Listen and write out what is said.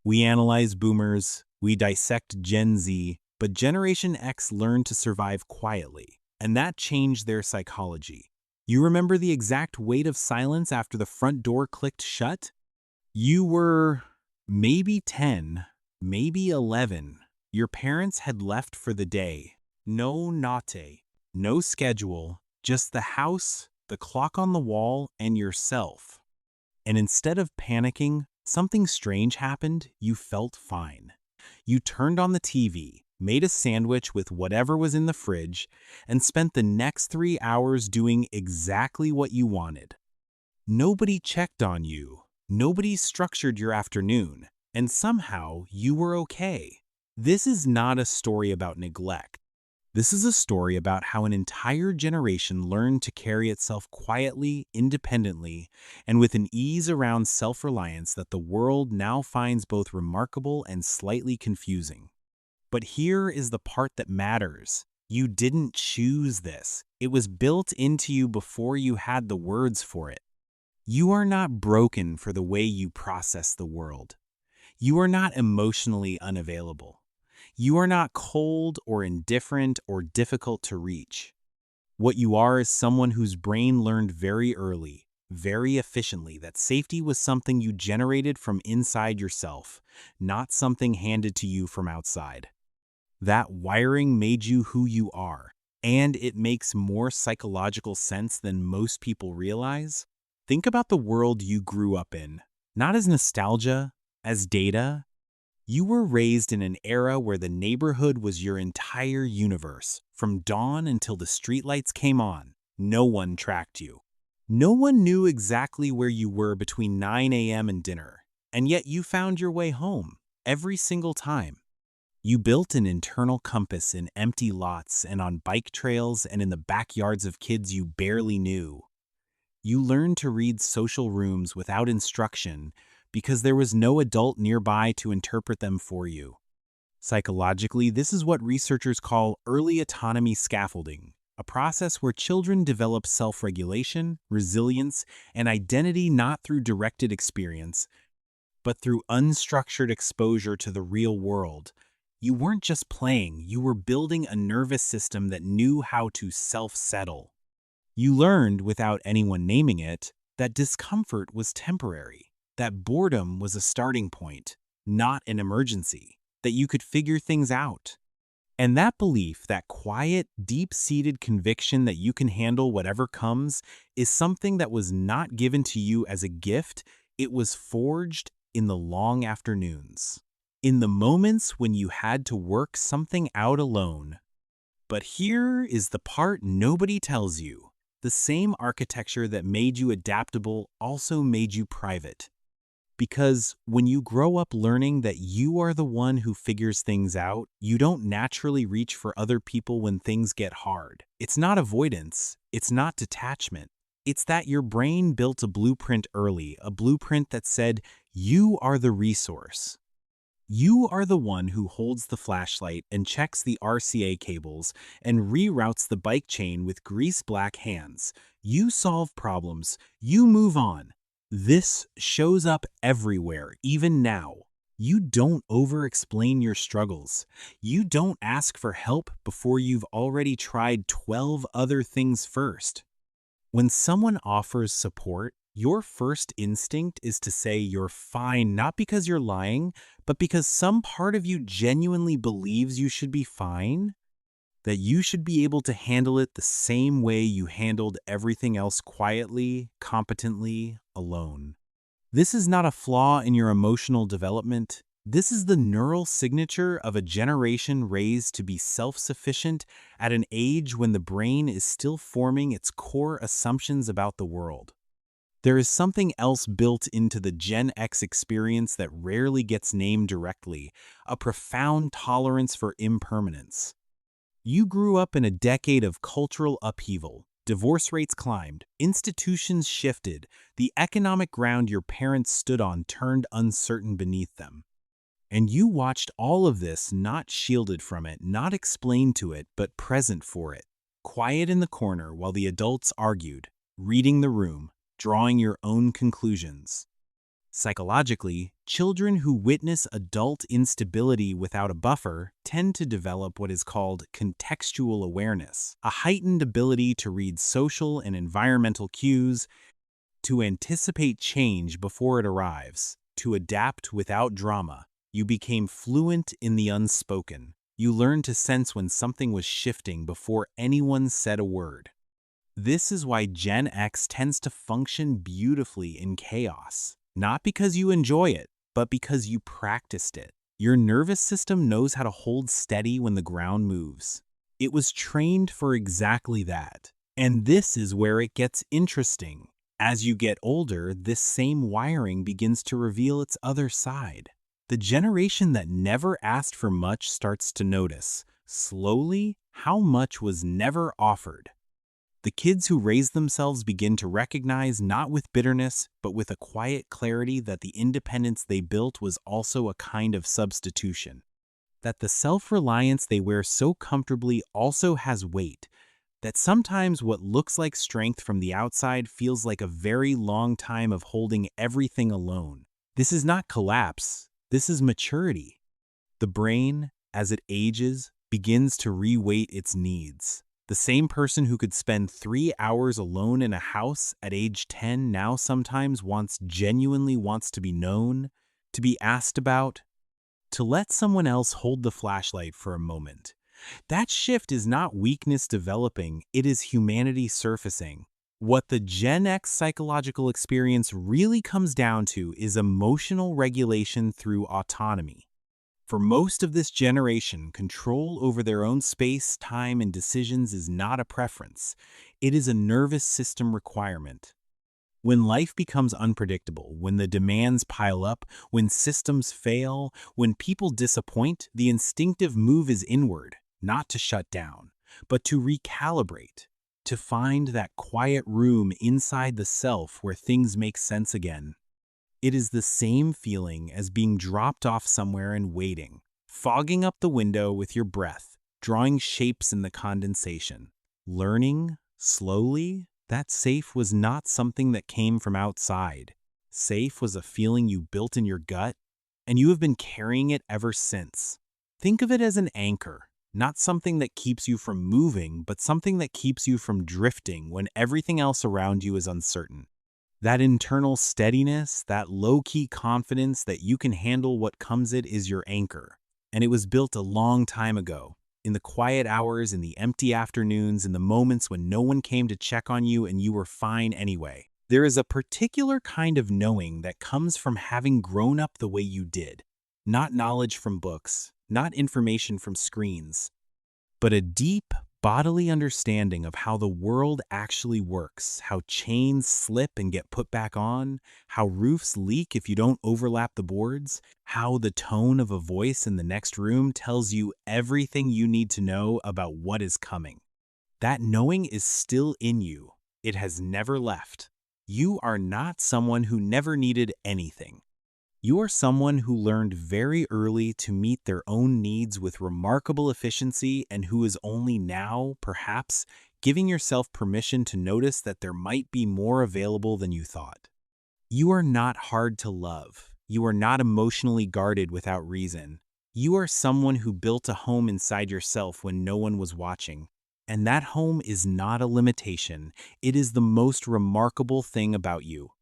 We analyze boomers, we dissect Gen Z, but Generation X learned to survive quietly, and that changed their psychology. You remember the exact weight of silence after the front door clicked shut? You were maybe 10, maybe 11. Your parents had left for the day. No naute, no schedule, just the house, the clock on the wall, and yourself. And instead of panicking, something strange happened. You felt fine. You turned on the TV, made a sandwich with whatever was in the fridge, and spent the next 3 hours doing exactly what you wanted. Nobody checked on you. Nobody structured your afternoon. And somehow you were okay. This is not a story about neglect. This is a story about how an entire generation learned to carry itself quietly, independently, and with an ease around self-reliance that the world now finds both remarkable and slightly confusing. But here is the part that matters. You didn't choose this. It was built into you before you had the words for it. You are not broken for the way you process the world. You are not emotionally unavailable. You are not cold or indifferent or difficult to reach. What you are is someone whose brain learned very early, very efficiently, that safety was something you generated from inside yourself, not something handed to you from outside. That wiring made you who you are, and it makes more psychological sense than most people realize. Think about the world you grew up in, not as nostalgia, as data. You were raised in an era where the neighborhood was your entire universe. From dawn until the streetlights came on, no one tracked you. No one knew exactly where you were between 9 a.m. and dinner, and yet you found your way home every single time. You built an internal compass in empty lots and on bike trails and in the backyards of kids you barely knew. You learned to read social rooms without instruction because there was no adult nearby to interpret them for you. Psychologically, this is what researchers call early autonomy scaffolding, a process where children develop self-regulation, resilience, and identity not through directed experience, but through unstructured exposure to the real world. You weren't just playing, you were building a nervous system that knew how to self-settle. You learned, without anyone naming it, that discomfort was temporary, that boredom was a starting point, not an emergency, that you could figure things out. And that belief, that quiet, deep-seated conviction that you can handle whatever comes, is something that was not given to you as a gift. It was forged in the long afternoons, in the moments when you had to work something out alone. But here is the part nobody tells you. The same architecture that made you adaptable also made you private. Because when you grow up learning that you are the one who figures things out, you don't naturally reach for other people when things get hard. It's not avoidance, it's not detachment. It's that your brain built a blueprint early, a blueprint that said, you are the resource. You are the one who holds the flashlight and checks the RCA cables and reroutes the bike chain with grease-black hands. You solve problems. You move on. This shows up everywhere, even now. You don't over-explain your struggles. You don't ask for help before you've already tried 12 other things first. When someone offers support, your first instinct is to say you're fine, not because you're lying, but because some part of you genuinely believes you should be fine, that you should be able to handle it the same way you handled everything else quietly, competently, alone. This is not a flaw in your emotional development. This is the neural signature of a generation raised to be self-sufficient at an age when the brain is still forming its core assumptions about the world. There is something else built into the Gen X experience that rarely gets named directly, a profound tolerance for impermanence. You grew up in a decade of cultural upheaval. Divorce rates climbed, institutions shifted, the economic ground your parents stood on turned uncertain beneath them. And you watched all of this, not shielded from it, not explained to it, but present for it, quiet in the corner while the adults argued, reading the room, drawing your own conclusions. Psychologically, children who witness adult instability without a buffer tend to develop what is called contextual awareness, a heightened ability to read social and environmental cues, to anticipate change before it arrives, to adapt without drama. You became fluent in the unspoken. You learned to sense when something was shifting before anyone said a word. This is why Gen X tends to function beautifully in chaos. Not because you enjoy it, but because you practiced it. Your nervous system knows how to hold steady when the ground moves. It was trained for exactly that. And this is where it gets interesting. As you get older, this same wiring begins to reveal its other side. The generation that never asked for much starts to notice, slowly, how much was never offered. The kids who raise themselves begin to recognize, not with bitterness, but with a quiet clarity, that the independence they built was also a kind of substitution. That the self-reliance they wear so comfortably also has weight. That sometimes what looks like strength from the outside feels like a very long time of holding everything alone. This is not collapse, this is maturity. The brain, as it ages, begins to reweight its needs. The same person who could spend 3 hours alone in a house at age 10 now sometimes genuinely wants to be known, to be asked about, to let someone else hold the flashlight for a moment. That shift is not weakness developing, it is humanity surfacing. What the Gen X psychological experience really comes down to is emotional regulation through autonomy. For most of this generation, control over their own space, time, and decisions is not a preference. It is a nervous system requirement. When life becomes unpredictable, when the demands pile up, when systems fail, when people disappoint, the instinctive move is inward, not to shut down, but to recalibrate, to find that quiet room inside the self where things make sense again. It is the same feeling as being dropped off somewhere and waiting, fogging up the window with your breath, drawing shapes in the condensation. Learning, slowly, that safe was not something that came from outside. Safe was a feeling you built in your gut, and you have been carrying it ever since. Think of it as an anchor, not something that keeps you from moving, but something that keeps you from drifting when everything else around you is uncertain. That internal steadiness, that low-key confidence that you can handle what comes is your anchor. And it was built a long time ago, in the quiet hours, in the empty afternoons, in the moments when no one came to check on you and you were fine anyway. There is a particular kind of knowing that comes from having grown up the way you did. Not knowledge from books, not information from screens, but a deep, bodily understanding of how the world actually works, how chains slip and get put back on, how roofs leak if you don't overlap the boards, how the tone of a voice in the next room tells you everything you need to know about what is coming. That knowing is still in you. It has never left. You are not someone who never needed anything. You are someone who learned very early to meet their own needs with remarkable efficiency and who is only now, perhaps, giving yourself permission to notice that there might be more available than you thought. You are not hard to love. You are not emotionally guarded without reason. You are someone who built a home inside yourself when no one was watching. And that home is not a limitation. It is the most remarkable thing about you.